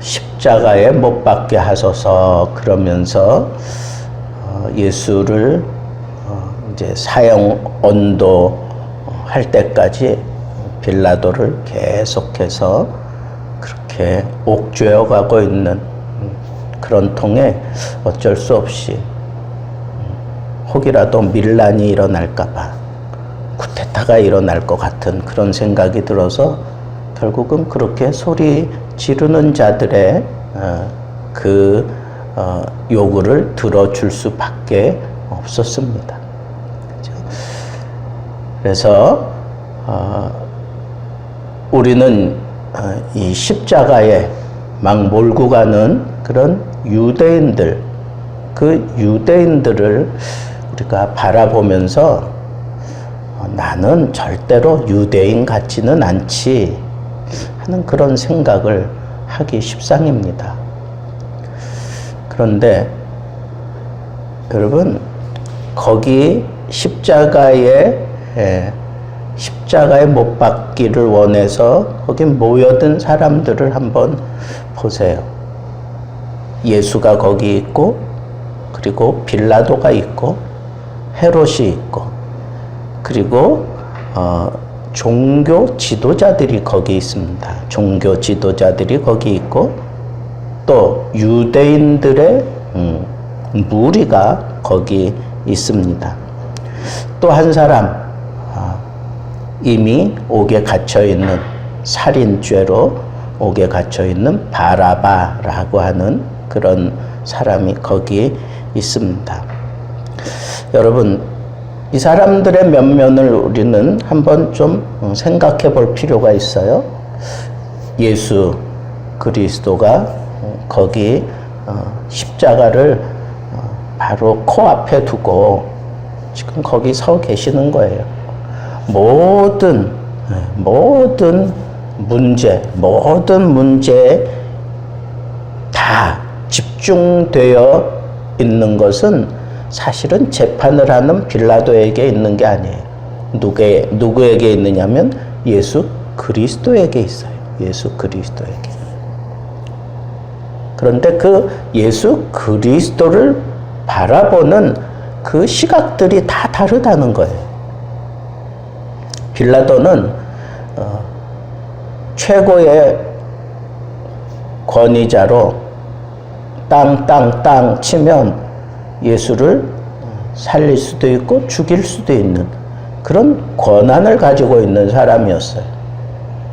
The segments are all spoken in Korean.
십자가에 못 박게 하소서 그러면서 예수를 이제 사형 언도할 때까지 빌라도를 계속해서 그렇게 옥죄어 가고 있는 그런 통에 어쩔 수 없이 혹이라도 밀란이 일어날까봐 쿠데타가 일어날 것 같은 그런 생각이 들어서 결국은 그렇게 소리 지르는 자들의 요구를 들어줄 수밖에 없었습니다. 그래서 우리는 이 십자가에 막 몰고 가는 그런 유대인들, 그 유대인들을 우리가 바라보면서 나는 절대로 유대인 같지는 않지 하는 그런 생각을 하기 십상입니다. 그런데 여러분, 거기 십자가에 못 박기를 원해서 거기 모여든 사람들을 한번 보세요. 예수가 거기 있고, 그리고 빌라도가 있고, 헤롯이 있고, 그리고 종교 지도자들이 거기 있습니다. 종교 지도자들이 거기 있고, 또 유대인들의 무리가 거기 있습니다. 또 한 사람, 이미 옥에 갇혀있는, 살인죄로 옥에 갇혀있는 바라바라고 하는 그런 사람이 거기 있습니다. 여러분, 이 사람들의 면면을 우리는 한번 좀 생각해 볼 필요가 있어요. 예수 그리스도가 거기 십자가를 바로 코앞에 두고 지금 거기 서 계시는 거예요. 모든 문제에 다 집중되어 있는 것은 사실은 재판을 하는 빌라도에게 있는 게 아니에요. 누구에게 있느냐면 예수 그리스도에게 있어요. 예수 그리스도에게. 그런데 그 예수 그리스도를 바라보는 그 시각들이 다 다르다는 거예요. 빌라도는 최고의 권위자로 땅 치면 예수를 살릴 수도 있고 죽일 수도 있는 그런 권한을 가지고 있는 사람이었어요.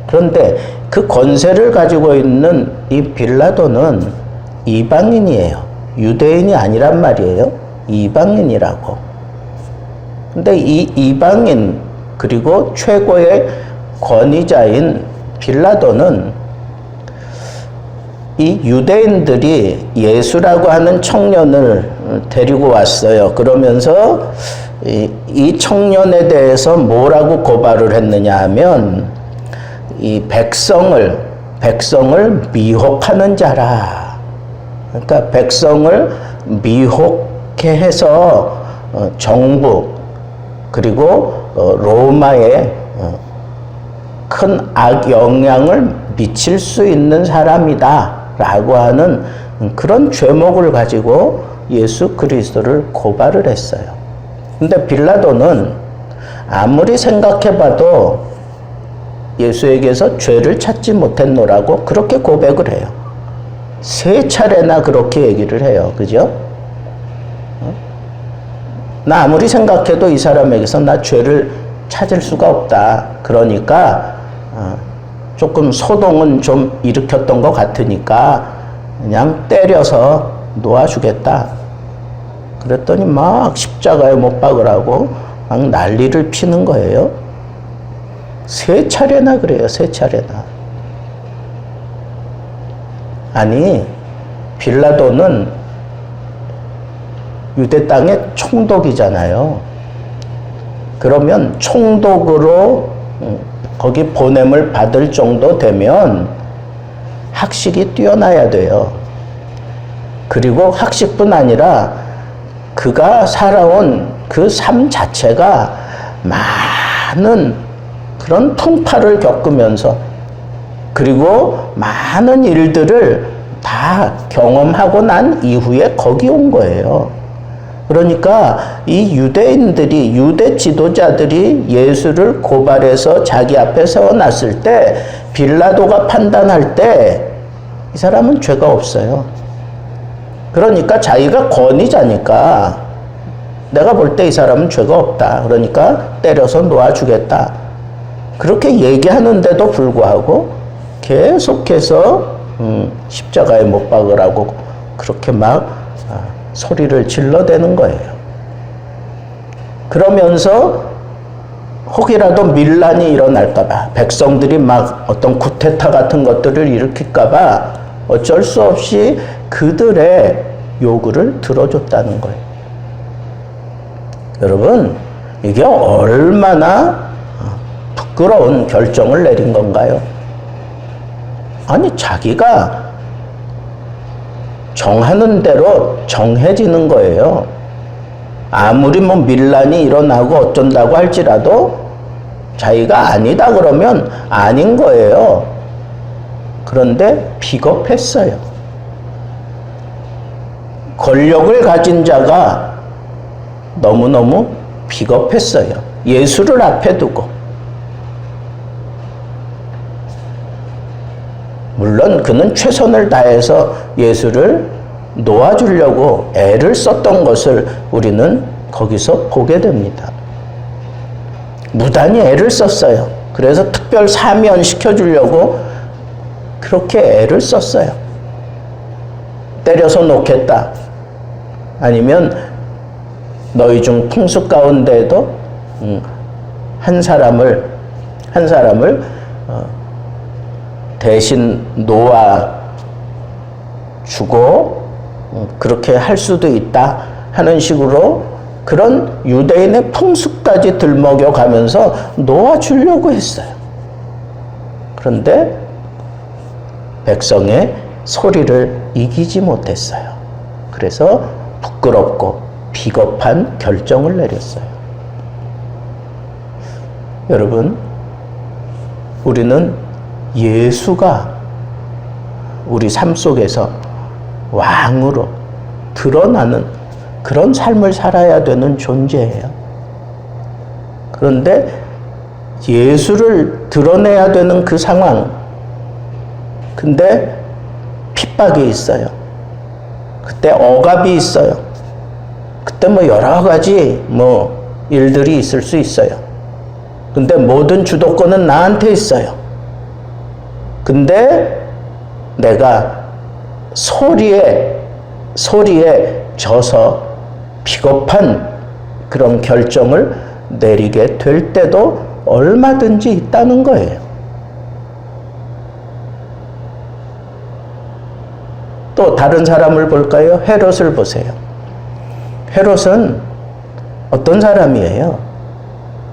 그런데 그 권세를 가지고 있는 이 빌라도는 이방인이에요. 유대인이 아니란 말이에요. 이방인이라고. 근데 이 이방인 그리고 최고의 권위자인 빌라도는 이 유대인들이 예수라고 하는 청년을 데리고 왔어요. 그러면서 이 청년에 대해서 뭐라고 고발을 했느냐 하면 이 백성을 미혹하는 자라. 그러니까 백성을 미혹해 해서 정부 그리고 로마에 큰 악영향을 미칠 수 있는 사람이다 라고 하는 그런 죄목을 가지고 예수 그리스도를 고발을 했어요. 근데 빌라도는 아무리 생각해봐도 예수에게서 죄를 찾지 못했노라고 그렇게 고백을 해요. 3차례나 그렇게 얘기를 해요. 그죠? 나 아무리 생각해도 이 사람에게서 나 죄를 찾을 수가 없다. 그러니까 조금 소동은 좀 일으켰던 것 같으니까 그냥 때려서 놓아주겠다. 그랬더니 막 십자가에 못 박으라고 막 난리를 피는 거예요. 3차례나 그래요. 3차례나. 아니, 빌라도는 유대 땅의 총독이잖아요. 그러면 총독으로 거기 보냄을 받을 정도 되면 학식이 뛰어나야 돼요. 그리고 학식뿐 아니라 그가 살아온 그 삶 자체가 많은 그런 풍파를 겪으면서 그리고 많은 일들을 다 경험하고 난 이후에 거기 온 거예요. 그러니까 이 유대인들이, 유대 지도자들이 예수를 고발해서 자기 앞에 세워놨을 때 빌라도가 판단할 때 이 사람은 죄가 없어요. 그러니까 자기가 권위자니까 내가 볼 때 이 사람은 죄가 없다. 그러니까 때려서 놓아주겠다. 그렇게 얘기하는데도 불구하고 계속해서 십자가에 못 박으라고 그렇게 막 소리를 질러대는 거예요. 그러면서 혹이라도 밀란이 일어날까봐, 백성들이 막 어떤 쿠데타 같은 것들을 일으킬까봐 어쩔 수 없이 그들의 요구를 들어줬다는 거예요. 여러분, 이게 얼마나 부끄러운 결정을 내린 건가요? 아니, 자기가 정하는 대로 정해지는 거예요. 아무리 뭐 밀란이 일어나고 어쩐다고 할지라도 자기가 아니다 그러면 아닌 거예요. 그런데 비겁했어요. 권력을 가진 자가 너무너무 비겁했어요. 예수를 앞에 두고. 물론 그는 최선을 다해서 예수를 놓아주려고 애를 썼던 것을 우리는 거기서 보게 됩니다. 무단히 애를 썼어요. 그래서 특별 사면 시켜주려고 그렇게 애를 썼어요. 때려서 놓겠다. 아니면 너희 중 풍수 가운데에도 한 사람을 대신 놓아주고 그렇게 할 수도 있다 하는 식으로 그런 유대인의 풍습까지 들먹여 가면서 놓아주려고 했어요. 그런데 백성의 소리를 이기지 못했어요. 그래서 부끄럽고 비겁한 결정을 내렸어요. 여러분, 우리는 예수가 우리 삶 속에서 왕으로 드러나는 그런 삶을 살아야 되는 존재예요. 그런데 예수를 드러내야 되는 그 상황, 근데 핍박이 있어요. 그때 억압이 있어요. 그때 뭐 여러 가지 일들이 있을 수 있어요. 근데 모든 주도권은 나한테 있어요. 근데 내가 소리에 져서 비겁한 그런 결정을 내리게 될 때도 얼마든지 있다는 거예요. 또 다른 사람을 볼까요? 헤롯을 보세요. 헤롯은 어떤 사람이에요?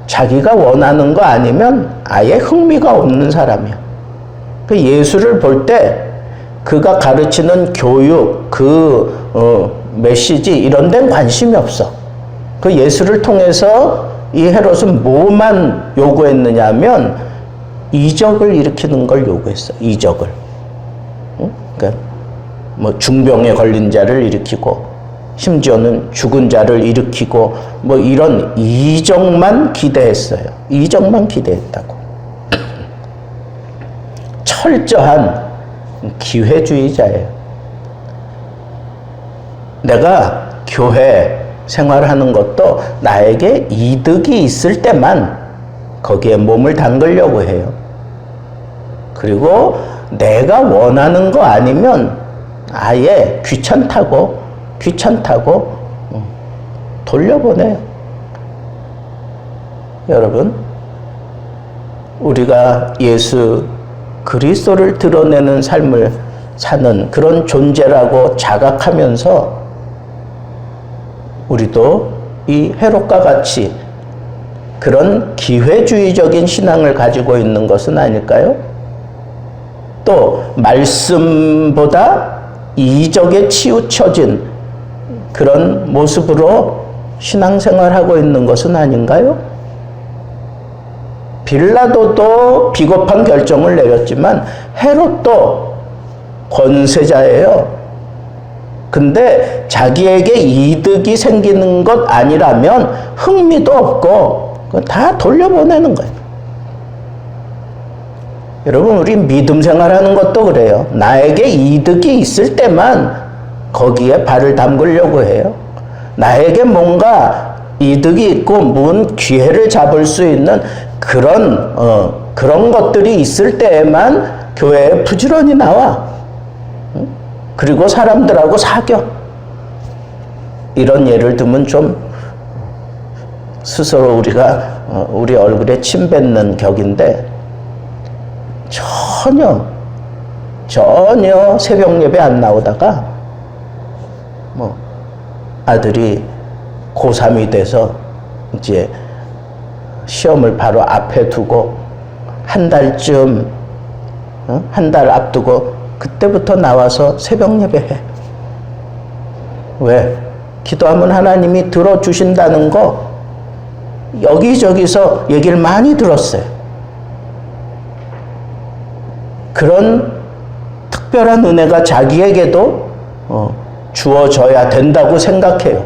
자기가 원하는 거 아니면 아예 흥미가 없는 사람이에요. 그 예수를 볼 때 그가 가르치는 교육, 메시지 이런 데는 관심이 없어. 그 예수를 통해서 이 헤롯은 뭐만 요구했느냐 하면 이적을 일으키는 걸 요구했어. 이적을. 그러니까 중병에 걸린 자를 일으키고 심지어는 죽은 자를 일으키고 이런 이적만 기대했어요. 이적만 기대했다고. 철저한 기회주의자예요. 내가 교회 생활하는 것도 나에게 이득이 있을 때만 거기에 몸을 담그려고 해요. 그리고 내가 원하는 거 아니면 아예 귀찮다고 돌려보내요. 여러분, 우리가 예수 그리스도를 드러내는 삶을 사는 그런 존재라고 자각하면서 우리도 이 헤롯과 같이 그런 기회주의적인 신앙을 가지고 있는 것은 아닐까요? 또 말씀보다 이적에 치우쳐진 그런 모습으로 신앙생활하고 있는 것은 아닌가요? 빌라도도 비겁한 결정을 내렸지만 헤롯도 권세자예요. 근데 자기에게 이득이 생기는 것 아니라면 흥미도 없고 다 돌려보내는 거예요. 여러분, 우리 믿음 생활하는 것도 그래요. 나에게 이득이 있을 때만 거기에 발을 담그려고 해요. 나에게 뭔가 이득이 있고 뭔 기회를 잡을 수 있는 그런 것들이 있을 때에만 교회에 부지런히 나와. 그리고 사람들하고 사겨. 이런 예를 들면 좀 스스로 우리가 우리 얼굴에 침 뱉는 격인데, 전혀 새벽 예배 안 나오다가 아들이 고3이 돼서 이제 시험을 바로 앞에 두고 한 달쯤, 한 달 앞두고 그때부터 나와서 새벽 예배해. 왜? 기도하면 하나님이 들어주신다는 거 여기저기서 얘기를 많이 들었어요. 그런 특별한 은혜가 자기에게도 주어져야 된다고 생각해요.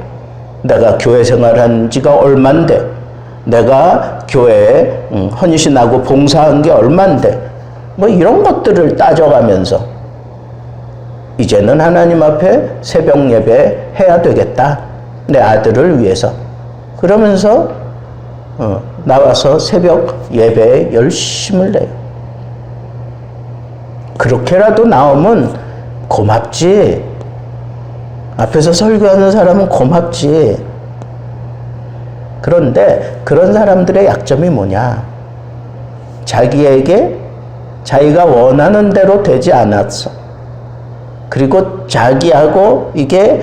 내가 교회 생활한 지가 얼만데, 내가 교회에 헌신하고 봉사한 게 얼만데, 이런 것들을 따져가면서 이제는 하나님 앞에 새벽 예배 해야 되겠다. 내 아들을 위해서. 그러면서 나와서 새벽 예배에 열심을 내요. 그렇게라도 나오면 고맙지. 앞에서 설교하는 사람은 고맙지. 그런데 그런 사람들의 약점이 뭐냐? 자기에게 자기가 원하는 대로 되지 않았어. 그리고 자기하고 이게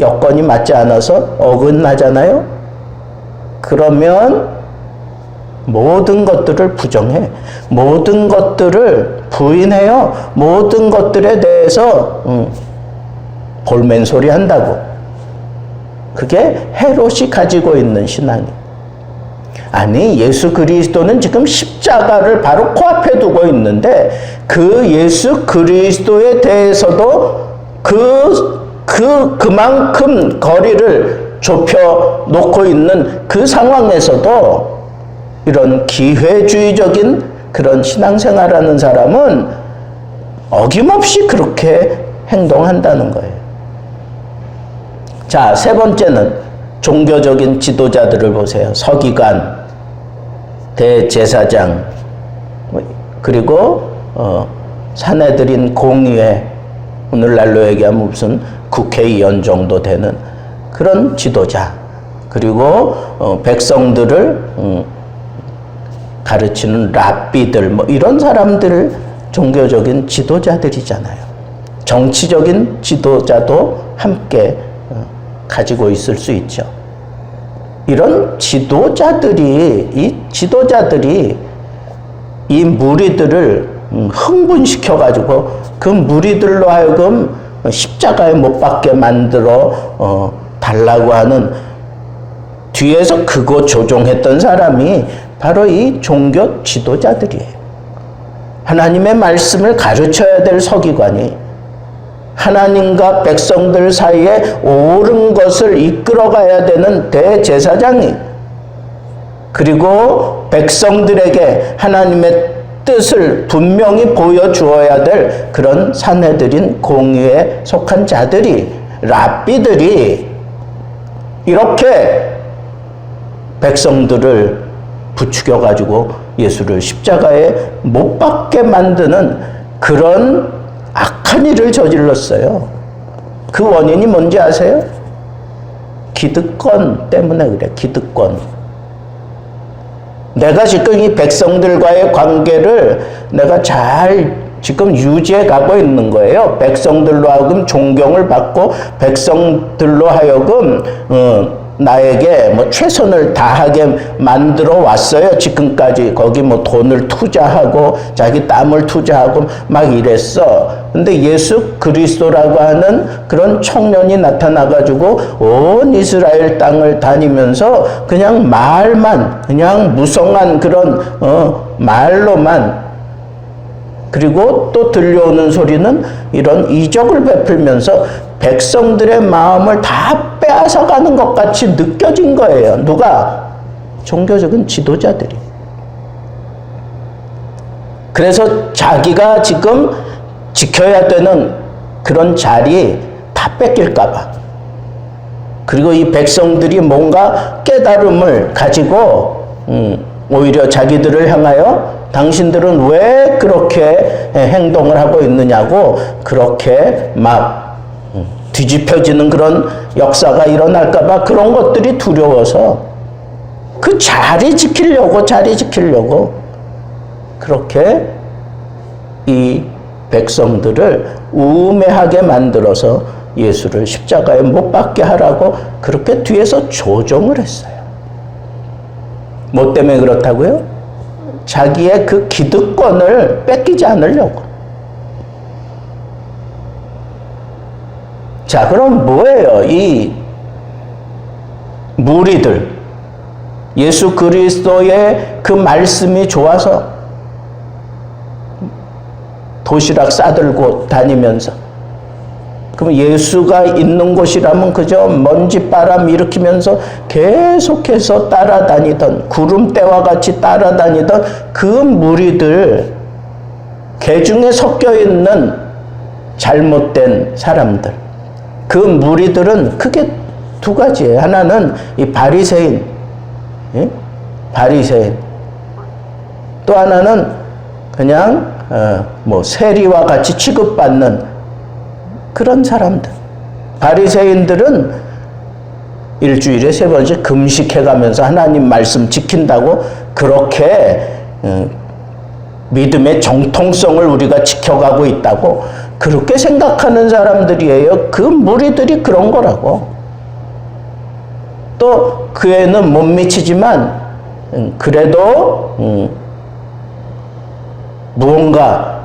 여건이 맞지 않아서 어긋나잖아요. 그러면 모든 것들을 부정해. 모든 것들을 부인해요. 모든 것들에 대해서 볼멘소리 한다고. 그게 헤롯이 가지고 있는 신앙이에요. 아니, 예수 그리스도는 지금 십자가를 바로 코앞에 두고 있는데 그 예수 그리스도에 대해서도 그만큼 거리를 좁혀 놓고 있는 그 상황에서도 이런 기회주의적인 그런 신앙생활하는 사람은 어김없이 그렇게 행동한다는 거예요. 자, 세 번째는 종교적인 지도자들을 보세요. 서기관, 대제사장, 그리고 산헤드린 공의회, 오늘날로 얘기하면 무슨 국회의원 정도 되는 그런 지도자, 그리고 백성들을 가르치는 랍비들, 이런 사람들을 종교적인 지도자들이잖아요. 정치적인 지도자도 함께 가지고 있을 수 있죠. 이런 지도자들이 이 무리들을 흥분시켜가지고 그 무리들로 하여금 십자가에 못 박게 만들어 달라고 하는, 뒤에서 그거 조종했던 사람이 바로 이 종교 지도자들이에요. 하나님의 말씀을 가르쳐야 될 서기관이, 하나님과 백성들 사이에 옳은 것을 이끌어가야 되는 대제사장이, 그리고 백성들에게 하나님의 뜻을 분명히 보여주어야 될 그런 산헤드린 공의에 속한 자들이, 랍비들이 이렇게 백성들을 부추겨가지고 예수를 십자가에 못 박게 만드는 그런 악한 일을 저질렀어요. 그 원인이 뭔지 아세요? 기득권 때문에 그래. 기득권. 내가 지금 이 백성들과의 관계를 내가 잘 지금 유지해 가고 있는 거예요. 백성들로 하여금 존경을 받고, 백성들로 하여금 나에게 최선을 다하게 만들어 왔어요. 지금까지. 거기 돈을 투자하고 자기 땀을 투자하고 막 이랬어. 근데 예수 그리스도라고 하는 그런 청년이 나타나가지고 온 이스라엘 땅을 다니면서 그냥 말만, 그냥 무성한 그런 말로만 그리고 또 들려오는 소리는 이런 이적을 베풀면서 백성들의 마음을 다 빼앗아가는 것 같이 느껴진 거예요. 누가? 종교적인 지도자들이. 그래서 자기가 지금 지켜야 되는 그런 자리 다 뺏길까 봐. 그리고 이 백성들이 뭔가 깨달음을 가지고 오히려 자기들을 향하여 당신들은 왜 그렇게 행동을 하고 있느냐고 그렇게 막 뒤집혀지는 그런 역사가 일어날까 봐 그런 것들이 두려워서 그 자리 지키려고 그렇게 이 백성들을 우매하게 만들어서 예수를 십자가에 못 박게 하라고 그렇게 뒤에서 조종을 했어요. 뭐 때문에 그렇다고요? 자기의 그 기득권을 뺏기지 않으려고. 자, 그럼 뭐예요? 이 무리들, 예수 그리스도의 그 말씀이 좋아서 도시락 싸들고 다니면서, 그럼 예수가 있는 곳이라면 그저 먼지바람 일으키면서 계속해서 따라다니던, 구름대와 같이 따라다니던 그 무리들, 개중에 섞여 있는 잘못된 사람들, 그 무리들은 크게 두 가지예요. 하나는 이 바리새인, 예? 바리새인. 또 하나는 그냥 세리와 같이 취급받는 그런 사람들. 바리새인들은 일주일에 3번씩 금식해가면서 하나님 말씀 지킨다고 그렇게 믿음의 정통성을 우리가 지켜가고 있다고 그렇게 생각하는 사람들이에요. 그 무리들이 그런 거라고. 또 그 애는 못 미치지만 그래도 무언가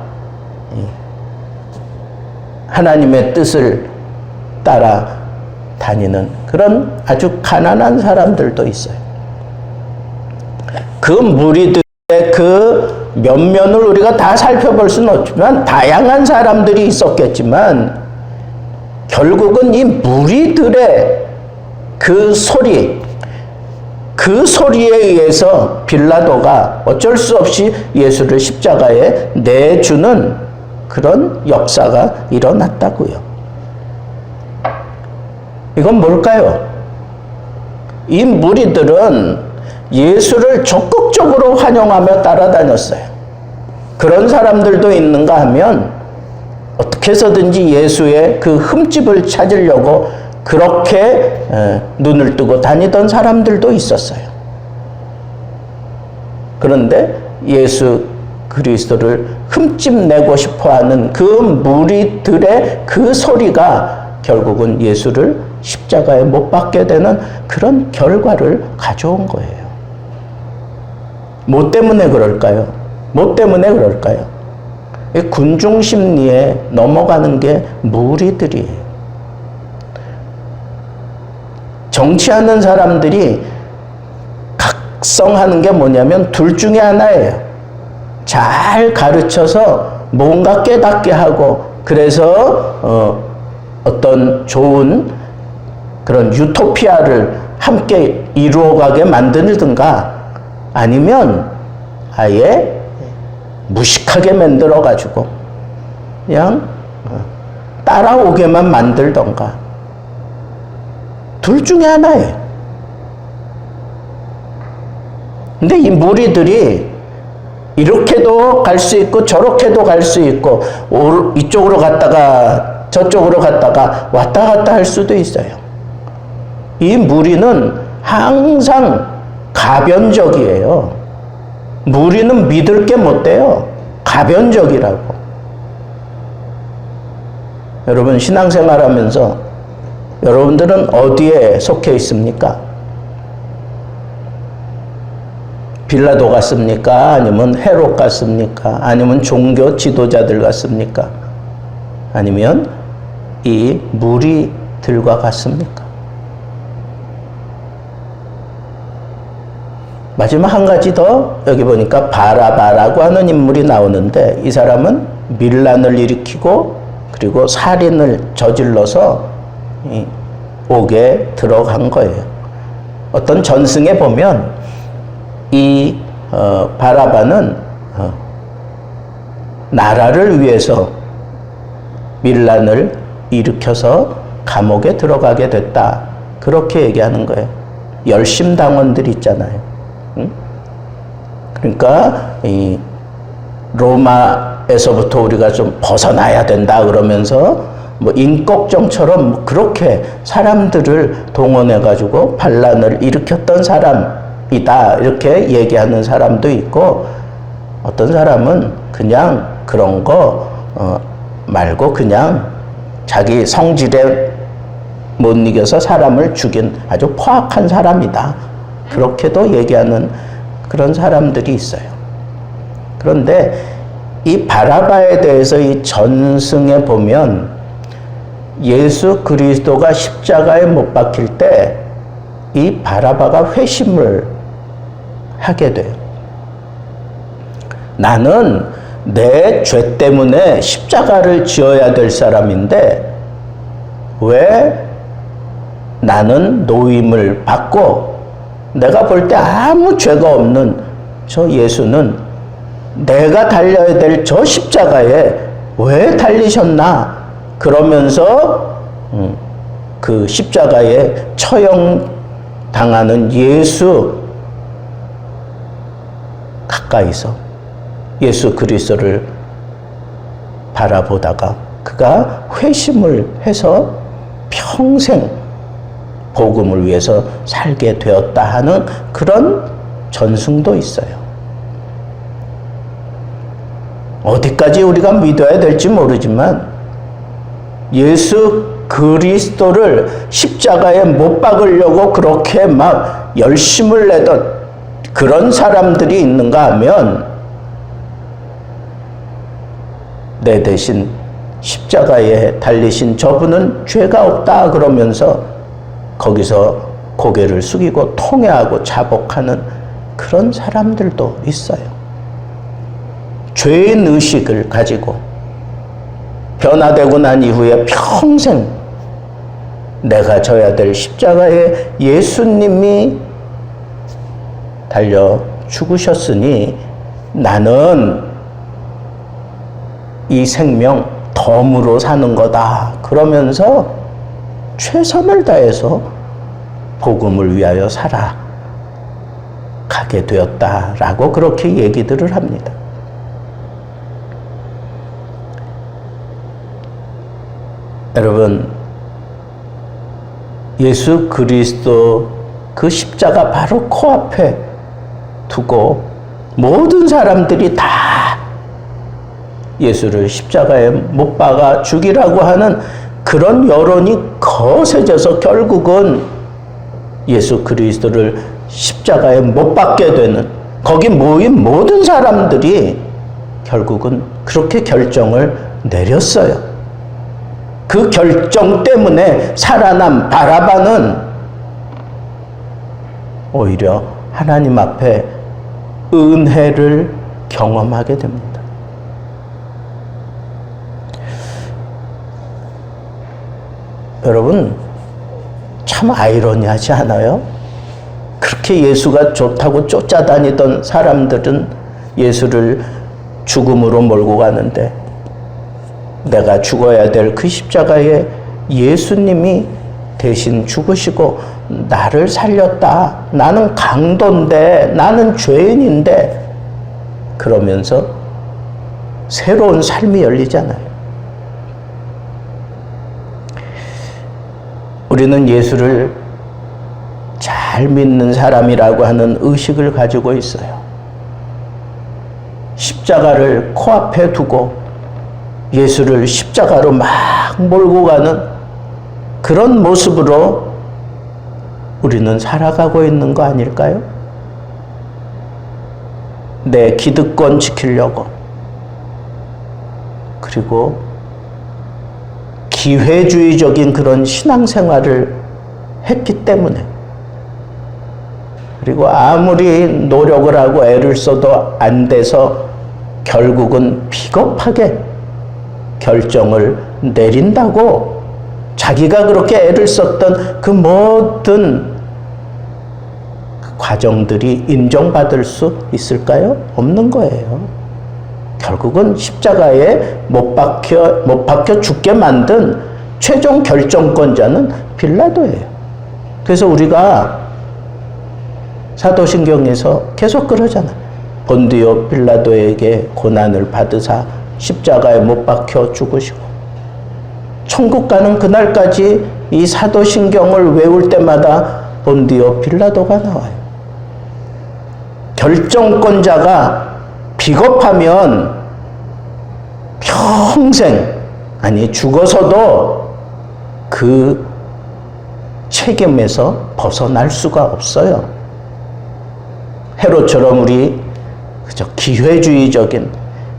하나님의 뜻을 따라 다니는 그런 아주 가난한 사람들도 있어요. 그 무리들의 그 면면을 우리가 다 살펴볼 수는 없지만 다양한 사람들이 있었겠지만 결국은 이 무리들의 그 소리, 그 소리에 의해서 빌라도가 어쩔 수 없이 예수를 십자가에 내주는 그런 역사가 일어났다고요. 이건 뭘까요? 이 무리들은 예수를 적극적으로 환영하며 따라다녔어요. 그런 사람들도 있는가 하면 어떻게 해서든지 예수의 그 흠집을 찾으려고 그렇게 눈을 뜨고 다니던 사람들도 있었어요. 그런데 예수 그리스도를 흠집내고 싶어하는 그 무리들의 그 소리가 결국은 예수를 십자가에 못 박게 되는 그런 결과를 가져온 거예요. 뭐 때문에 그럴까요? 뭐 때문에 그럴까요? 군중 심리에 넘어가는 게 무리들이에요. 정치하는 사람들이 각성하는 게 뭐냐면 둘 중에 하나예요. 잘 가르쳐서 뭔가 깨닫게 하고 그래서 어떤 좋은 그런 유토피아를 함께 이루어가게 만들든가 아니면 아예 무식하게 만들어가지고 그냥 따라오게만 만들던가 둘 중에 하나예요. 근데 이 무리들이 이렇게도 갈 수 있고 저렇게도 갈 수 있고 이쪽으로 갔다가 저쪽으로 갔다가 왔다 갔다 할 수도 있어요. 이 무리는 항상 가변적이에요. 무리는 믿을 게 못 돼요. 가변적이라고. 여러분 신앙생활 하면서 여러분들은 어디에 속해 있습니까? 빌라도 같습니까? 아니면 헤롯 같습니까? 아니면 종교 지도자들 같습니까? 아니면 이 무리들과 같습니까? 마지막 한 가지 더 여기 보니까 바라바라고 하는 인물이 나오는데 이 사람은 밀란을 일으키고 그리고 살인을 저질러서 옥에 들어간 거예요. 어떤 전승에 보면 이 바라바는 나라를 위해서 밀란을 일으켜서 감옥에 들어가게 됐다. 그렇게 얘기하는 거예요. 열심당원들 있잖아요. 응? 그러니까 이 로마에서부터 우리가 좀 벗어나야 된다 그러면서 뭐 인걱정처럼 뭐 그렇게 사람들을 동원해 가지고 반란을 일으켰던 사람이다 이렇게 얘기하는 사람도 있고, 어떤 사람은 그냥 그런 거 말고 그냥 자기 성질에 못 이겨서 사람을 죽인 아주 포악한 사람이다 그렇게도 얘기하는 그런 사람들이 있어요. 그런데 이 바라바에 대해서 이 전승에 보면 예수 그리스도가 십자가에 못 박힐 때 이 바라바가 회심을 하게 돼요. 나는 내 죄 때문에 십자가를 지어야 될 사람인데 왜 나는 노임을 받고 내가 볼 때 아무 죄가 없는 저 예수는 내가 달려야 될 저 십자가에 왜 달리셨나? 그러면서 그 십자가에 처형당하는 예수 가까이서 예수 그리스도를 바라보다가 그가 회심을 해서 평생 복음을 위해서 살게 되었다 하는 그런 전승도 있어요. 어디까지 우리가 믿어야 될지 모르지만 예수 그리스도를 십자가에 못 박으려고 그렇게 막 열심을 내던 그런 사람들이 있는가 하면 내 대신 십자가에 달리신 저분은 죄가 없다 그러면서 거기서 고개를 숙이고 통회하고 자복하는 그런 사람들도 있어요. 죄인 의식을 가지고 변화되고 난 이후에 평생 내가 져야 될 십자가에 예수님이 달려 죽으셨으니 나는 이 생명 덤으로 사는 거다 그러면서 최선을 다해서 복음을 위하여 살아가게 되었다라고 그렇게 얘기들을 합니다. 여러분, 예수 그리스도 그 십자가 바로 코앞에 두고 모든 사람들이 다 예수를 십자가에 못 박아 죽이라고 하는 그런 여론이 거세져서 결국은 예수 그리스도를 십자가에 못 박게 되는, 거기 모인 모든 사람들이 결국은 그렇게 결정을 내렸어요. 그 결정 때문에 살아난 바라바는 오히려 하나님 앞에 은혜를 경험하게 됩니다. 여러분, 참 아이러니하지 않아요? 그렇게 예수가 좋다고 쫓아다니던 사람들은 예수를 죽음으로 몰고 가는데 내가 죽어야 될 그 십자가에 예수님이 대신 죽으시고 나를 살렸다. 나는 강도인데, 나는 죄인인데, 그러면서 새로운 삶이 열리잖아요. 우리는 예수를 잘 믿는 사람이라고 하는 의식을 가지고 있어요. 십자가를 코앞에 두고 예수를 십자가로 막 몰고 가는 그런 모습으로 우리는 살아가고 있는 거 아닐까요? 내 기득권 지키려고, 그리고 기회주의적인 그런 신앙생활을 했기 때문에 그리고 아무리 노력을 하고 애를 써도 안 돼서 결국은 비겁하게 결정을 내린다고 자기가 그렇게 애를 썼던 그 모든 과정들이 인정받을 수 있을까요? 없는 거예요. 결국은 십자가에 못 박혀 죽게 만든 최종 결정권자는 빌라도예요. 그래서 우리가 사도신경에서 계속 그러잖아. 본디오 빌라도에게 고난을 받으사 십자가에 못 박혀 죽으시고, 천국 가는 그날까지 이 사도신경을 외울 때마다 본디오 빌라도가 나와요. 결정권자가 비겁하면 평생, 아니 죽어서도 그 책임에서 벗어날 수가 없어요. 헤롯처럼 우리 그저 기회주의적인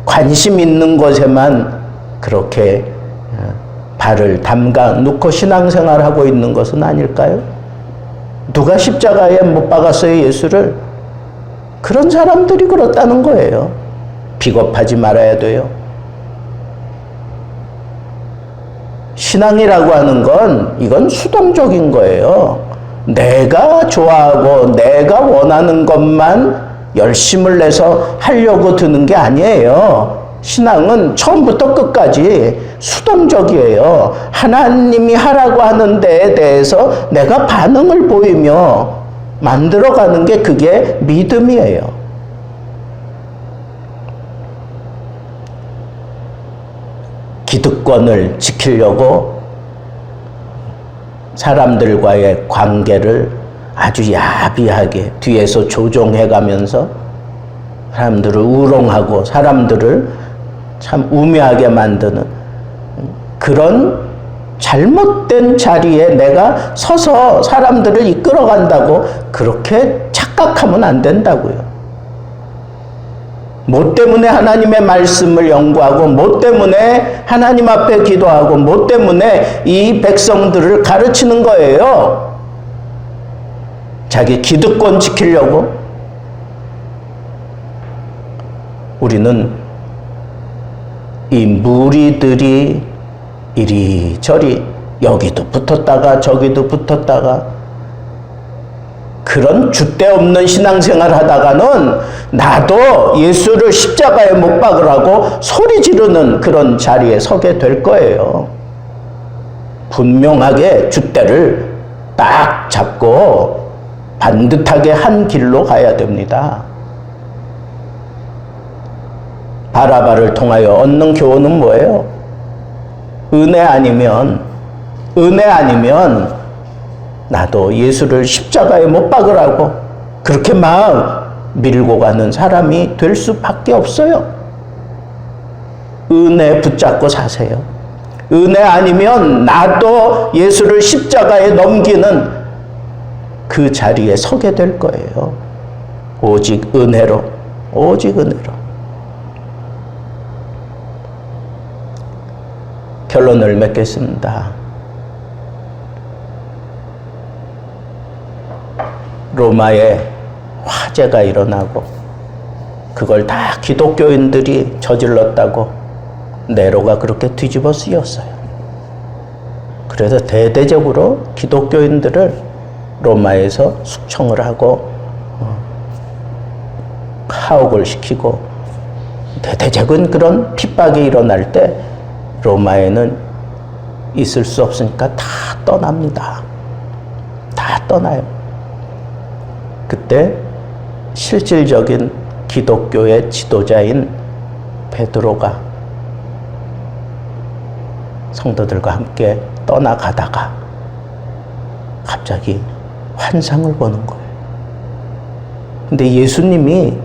관심 있는 것에만 그렇게 발을 담가 놓고 신앙생활하고 있는 것은 아닐까요? 누가 십자가에 못 박았어요, 예수를? 그런 사람들이 그렇다는 거예요. 비겁하지 말아야 돼요. 신앙이라고 하는 건 이건 수동적인 거예요. 내가 좋아하고 내가 원하는 것만 열심을 내서 하려고 드는 게 아니에요. 신앙은 처음부터 끝까지 수동적이에요. 하나님이 하라고 하는 데에 대해서 내가 반응을 보이며 만들어가는 게 그게 믿음이에요. 기득권을 지키려고 사람들과의 관계를 아주 야비하게 뒤에서 조종해가면서 사람들을 우롱하고 사람들을 참 우매하게 만드는 그런 잘못된 자리에 내가 서서 사람들을 이끌어간다고 그렇게 착각하면 안 된다고요. 뭐 때문에 하나님의 말씀을 연구하고, 뭐 때문에 하나님 앞에 기도하고, 뭐 때문에 이 백성들을 가르치는 거예요. 자기 기득권 지키려고. 우리는 이 무리들이 이리저리 여기도 붙었다가 저기도 붙었다가 그런 줏대 없는 신앙생활 하다가는 나도 예수를 십자가에 못 박으라고 소리 지르는 그런 자리에 서게 될 거예요. 분명하게 줏대를 딱 잡고 반듯하게 한 길로 가야 됩니다. 바라바를 통하여 얻는 교훈은 뭐예요? 은혜 아니면 나도 예수를 십자가에 못 박으라고 그렇게 막 밀고 가는 사람이 될 수밖에 없어요. 은혜 붙잡고 사세요. 은혜 아니면 나도 예수를 십자가에 넘기는 그 자리에 서게 될 거예요. 오직 은혜로, 오직 은혜로. 결론을 맺겠습니다. 로마에 화재가 일어나고 그걸 다 기독교인들이 저질렀다고 네로가 그렇게 뒤집어 쓰였어요. 그래서 대대적으로 기독교인들을 로마에서 숙청을 하고 파옥을 시키고 대대적인 그런 핍박이 일어날 때 로마에는 있을 수 없으니까 다 떠납니다. 다 떠나요. 그때 실질적인 기독교의 지도자인 베드로가 성도들과 함께 떠나가다가 갑자기 환상을 보는 거예요. 근데 예수님이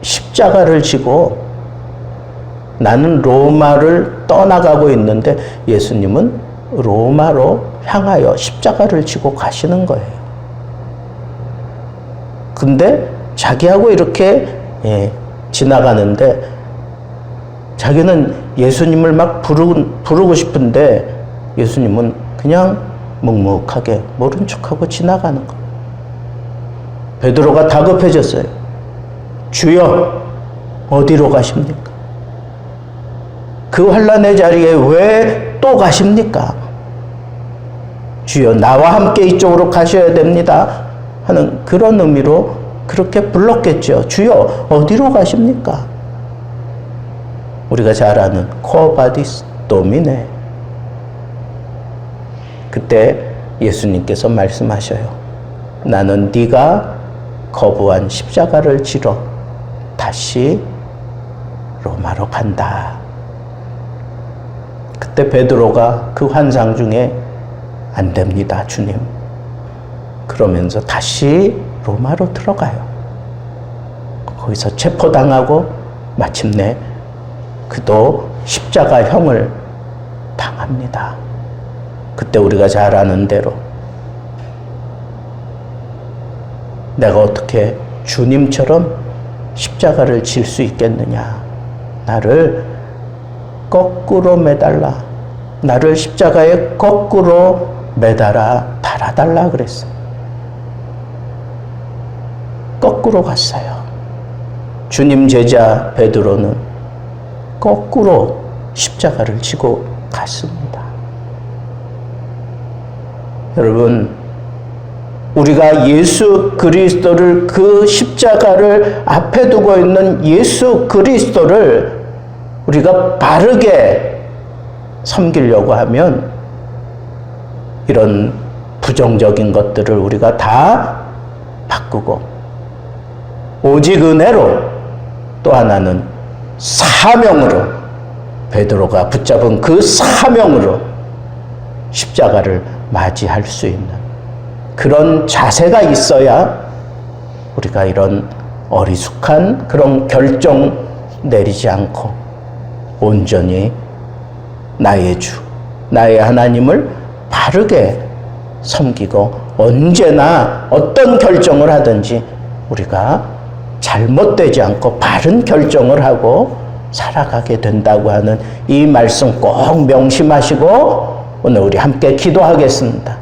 십자가를 지고 나는 로마를 떠나가고 있는데 예수님은 로마로 향하여 십자가를 지고 가시는 거예요. 근데 자기하고 이렇게 지나가는데 자기는 예수님을 막 부르고 싶은데 예수님은 그냥 묵묵하게 모른 척하고 지나가는 거. 베드로가 다급해졌어요. 주여, 어디로 가십니까? 그 환난의 자리에 왜 또 가십니까? 주여, 나와 함께 이쪽으로 가셔야 됩니다 하는 그런 의미로 그렇게 불렀겠죠. 주여, 어디로 가십니까? 우리가 잘 아는 코바디스 도미네. 그때 예수님께서 말씀하셔요. 나는 네가 거부한 십자가를 지러 다시 로마로 간다. 그때 베드로가 그 환상 중에 안 됩니다, 주님. 그러면서 다시 로마로 들어가요. 거기서 체포당하고 마침내 그도 십자가형을 당합니다. 그때 우리가 잘 아는 대로 내가 어떻게 주님처럼 십자가를 질 수 있겠느냐. 나를 거꾸로 매달라. 나를 십자가에 거꾸로 매달아 달아달라 그랬어요. 거꾸로 갔어요. 주님 제자 베드로는 거꾸로 십자가를 지고 갔습니다. 여러분, 우리가 예수 그리스도를, 그 십자가를 앞에 두고 있는 예수 그리스도를 우리가 바르게 섬기려고 하면 이런 부정적인 것들을 우리가 다 바꾸고, 오직 은혜로, 또 하나는 사명으로, 베드로가 붙잡은 그 사명으로 십자가를 맞이할 수 있는 그런 자세가 있어야 우리가 이런 어리숙한 그런 결정 내리지 않고 온전히 나의 주, 나의 하나님을 바르게 섬기고, 언제나 어떤 결정을 하든지 우리가 잘못되지 않고 바른 결정을 하고 살아가게 된다고 하는 이 말씀 꼭 명심하시고 오늘 우리 함께 기도하겠습니다.